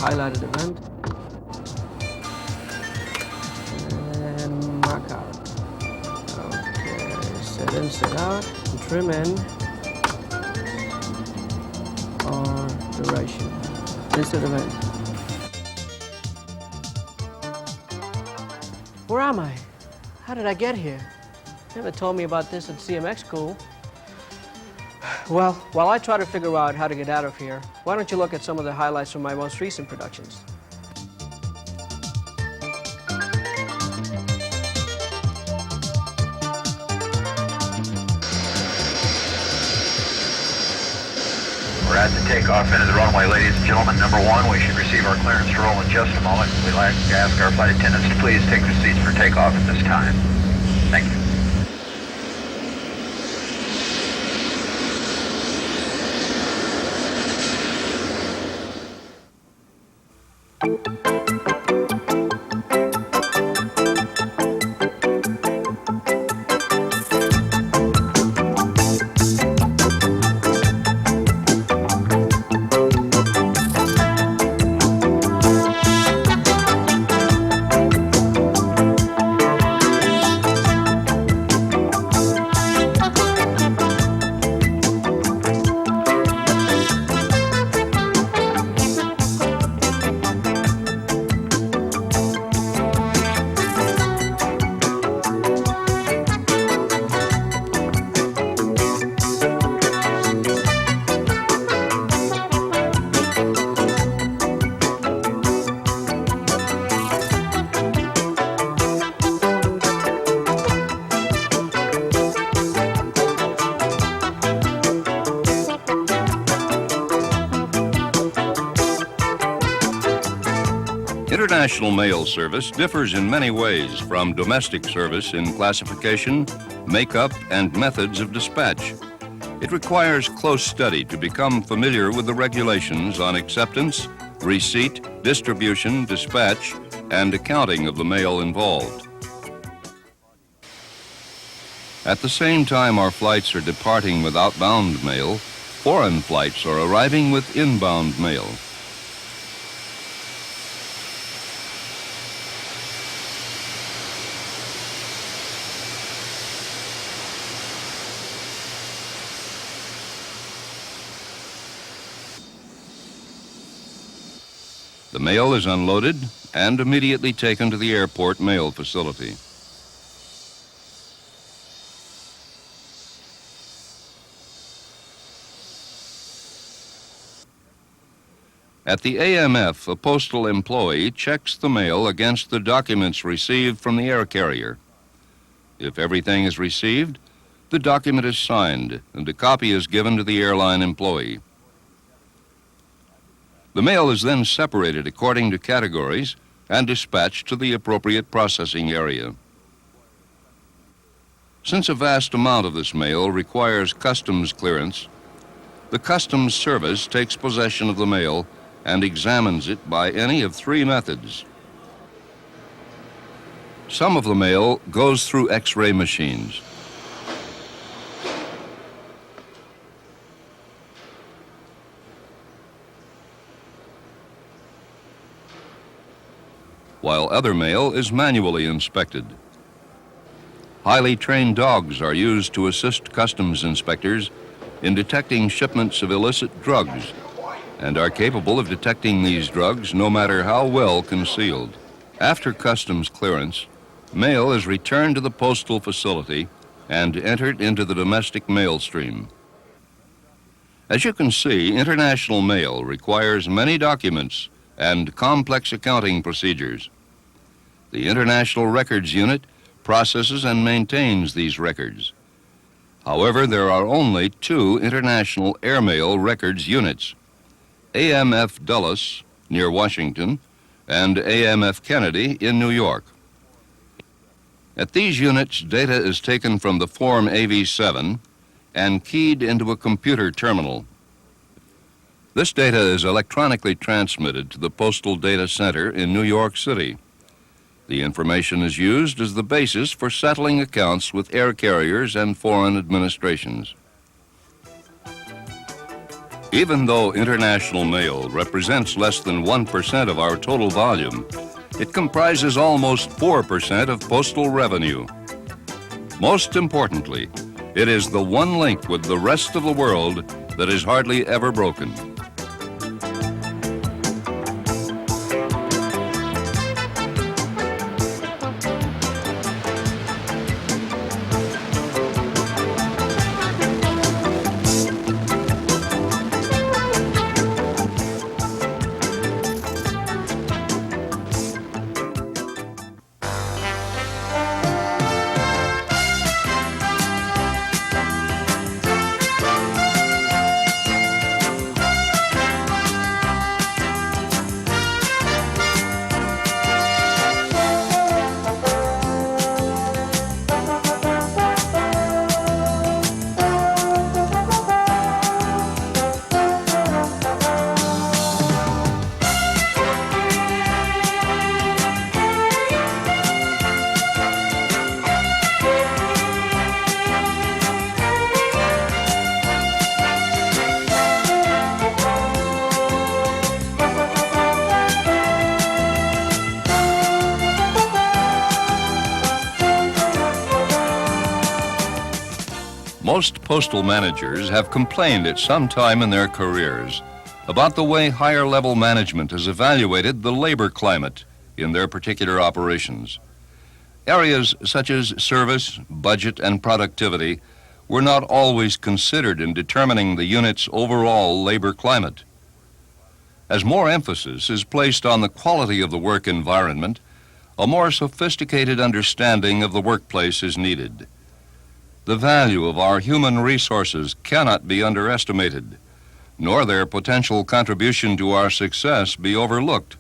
highlighted event. And mark out. Okay, set in, set out, trim in, or duration. Insert event. Where am I? How did I get here? Never told me about this at CMX school. Well, while I try to figure out how to get out of here, why don't you look at some of the highlights from my most recent productions? We're at the takeoff into the runway, ladies and gentlemen. Number one, we should receive our clearance to roll in just a moment. We'd like to ask our flight attendants to please take their seats for takeoff at this time. Thank you. International mail service differs in many ways from domestic service in classification, makeup, and methods of dispatch. It requires close study to become familiar with the regulations on acceptance, receipt, distribution, dispatch, and accounting of the mail involved. At the same time our flights are departing with outbound mail, foreign flights are arriving with inbound mail. The mail is unloaded and immediately taken to the airport mail facility. At the AMF, a postal employee checks the mail against the documents received from the air carrier. If everything is received, the document is signed and a copy is given to the airline employee. The mail is then separated according to categories and dispatched to the appropriate processing area. Since a vast amount of this mail requires customs clearance, the Customs Service takes possession of the mail and examines it by any of three methods. Some of the mail goes through X-ray machines. While other mail is manually inspected. Highly trained dogs are used to assist customs inspectors in detecting shipments of illicit drugs and are capable of detecting these drugs no matter how well concealed. After customs clearance, mail is returned to the postal facility and entered into the domestic mail stream. As you can see, international mail requires many documents and complex accounting procedures. The International Records Unit processes and maintains these records. However, there are only two international airmail records units, AMF Dulles near Washington and AMF Kennedy in New York. At these units, data is taken from the form AV7 and keyed into a computer terminal. This data is electronically transmitted to the Postal Data Center in New York City. The information is used as the basis for settling accounts with air carriers and foreign administrations. Even though international mail represents less than 1% of our total volume, it comprises almost 4% of postal revenue. Most importantly, it is the one link with the rest of the world that is hardly ever broken. Most postal managers have complained at some time in their careers about the way higher-level management has evaluated the labor climate in their particular operations. Areas such as service, budget, and productivity were not always considered in determining the unit's overall labor climate. As more emphasis is placed on the quality of the work environment, a more sophisticated understanding of the workplace is needed. The value of our human resources cannot be underestimated, nor their potential contribution to our success be overlooked.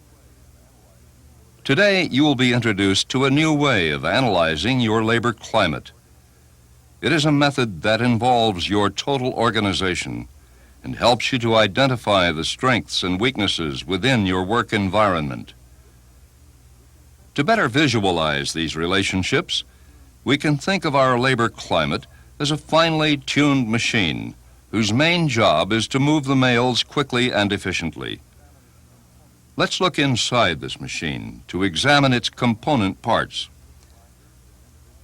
Today, you will be introduced to a new way of analyzing your labor climate. It is a method that involves your total organization and helps you to identify the strengths and weaknesses within your work environment. To better visualize these relationships, we can think of our labor climate as a finely tuned machine whose main job is to move the mails quickly and efficiently. Let's look inside this machine to examine its component parts.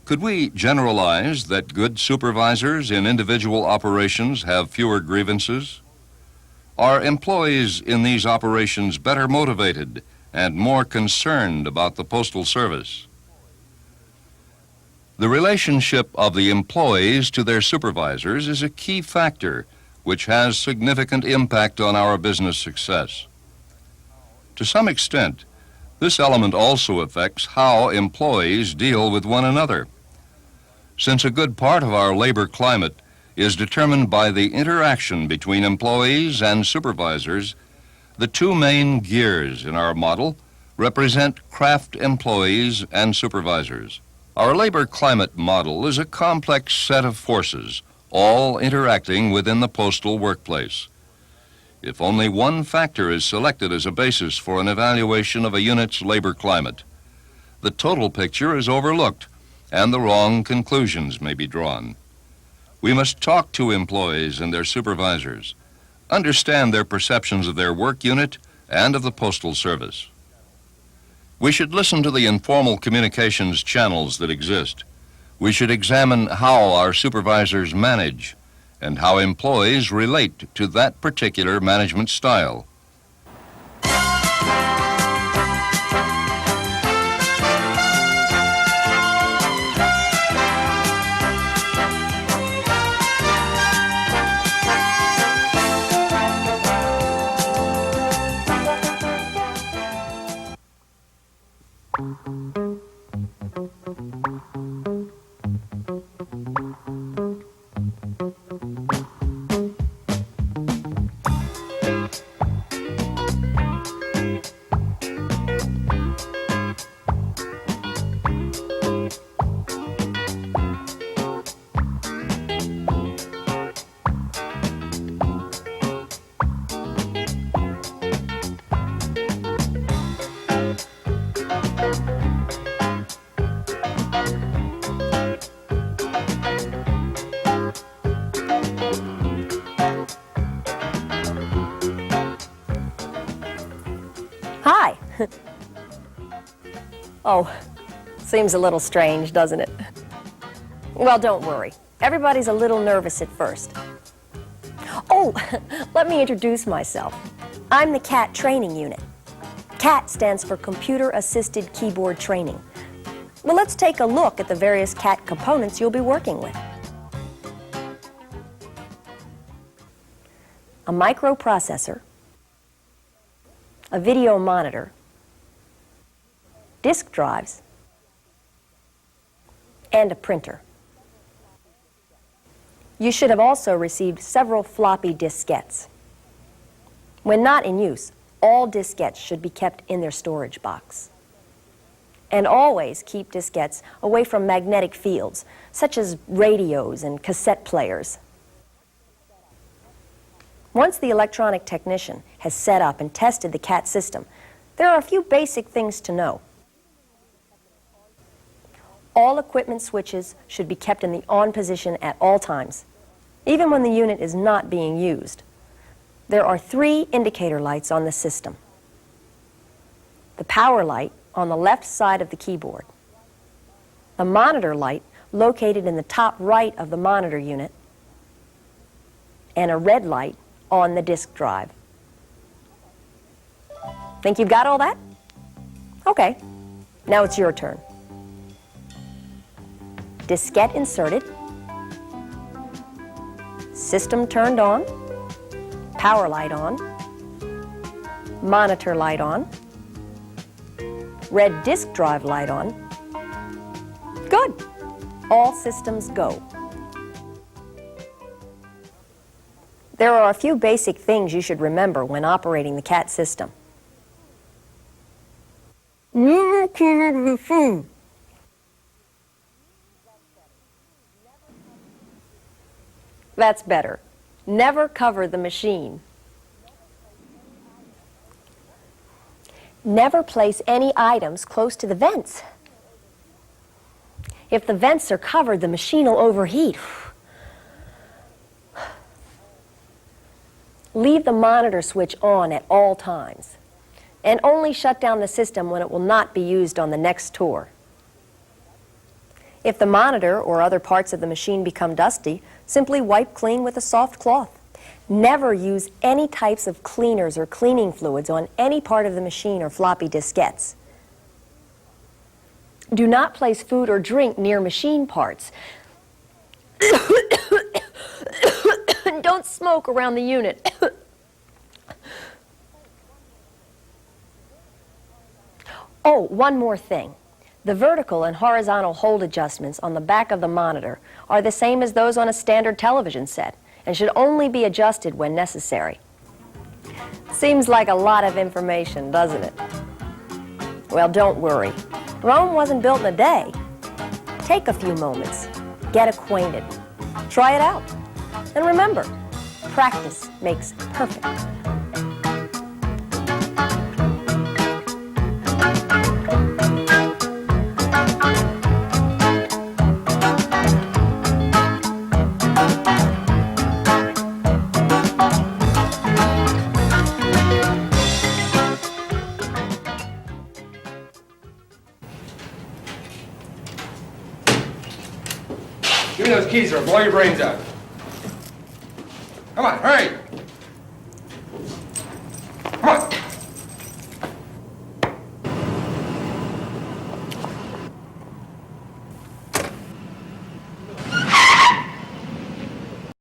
Could we generalize that good supervisors in individual operations have fewer grievances? Are employees in these operations better motivated and more concerned about the postal service? The relationship of the employees to their supervisors is a key factor which has significant impact on our business success. To some extent, this element also affects how employees deal with one another. Since a good part of our labor climate is determined by the interaction between employees and supervisors, the two main gears in our model represent craft employees and supervisors. Our labor climate model is a complex set of forces, all interacting within the postal workplace. If only one factor is selected as a basis for an evaluation of a unit's labor climate, the total picture is overlooked and the wrong conclusions may be drawn. We must talk to employees and their supervisors, understand their perceptions of their work unit and of the Postal Service. We should listen to the informal communications channels that exist. We should examine how our supervisors manage and how employees relate to that particular management style. Oh, seems a little strange, doesn't it? Well, don't worry. Everybody's a little nervous at first. Oh, let me introduce myself. I'm the CAT training unit. CAT stands for Computer Assisted Keyboard Training. Well, let's take a look at the various CAT components you'll be working with. A microprocessor, a video monitor, disk drives, and a printer. You should have also received several floppy diskettes. When not in use, all diskettes should be kept in their storage box. And always keep diskettes away from magnetic fields, such as radios and cassette players. Once the electronic technician has set up and tested the CAT system, there are a few basic things to know. All equipment switches should be kept in the on position at all times, even when the unit is not being used. There are 3 indicator lights on the system. The power light on the left side of the keyboard, the monitor light located in the top right of the monitor unit, and a red light on the disk drive. Think you've got all that? Okay, now it's your turn. Diskette inserted, system turned on, power light on, monitor light on, red disk drive light on. Good. All systems go. There are a few basic things you should remember when operating the CAT system. That's better. Never cover the machine. Never place any items close to the vents. If the vents are covered, the machine will overheat. Leave the monitor switch on at all times, and only shut down the system when it will not be used on the next tour. If the monitor or other parts of the machine become dusty, simply wipe clean with a soft cloth. Never use any types of cleaners or cleaning fluids on any part of the machine or floppy diskettes. Do not place food or drink near machine parts. Don't smoke around the unit. Oh, one more thing. The vertical and horizontal hold adjustments on the back of the monitor are the same as those on a standard television set and should only be adjusted when necessary. Seems like a lot of information, doesn't it? Well, don't worry. Rome wasn't built in a day. Take a few moments. Get acquainted. Try it out. And remember, practice makes perfect. Give me those keys or I'll blow your brains out. Come on, hurry! Come on!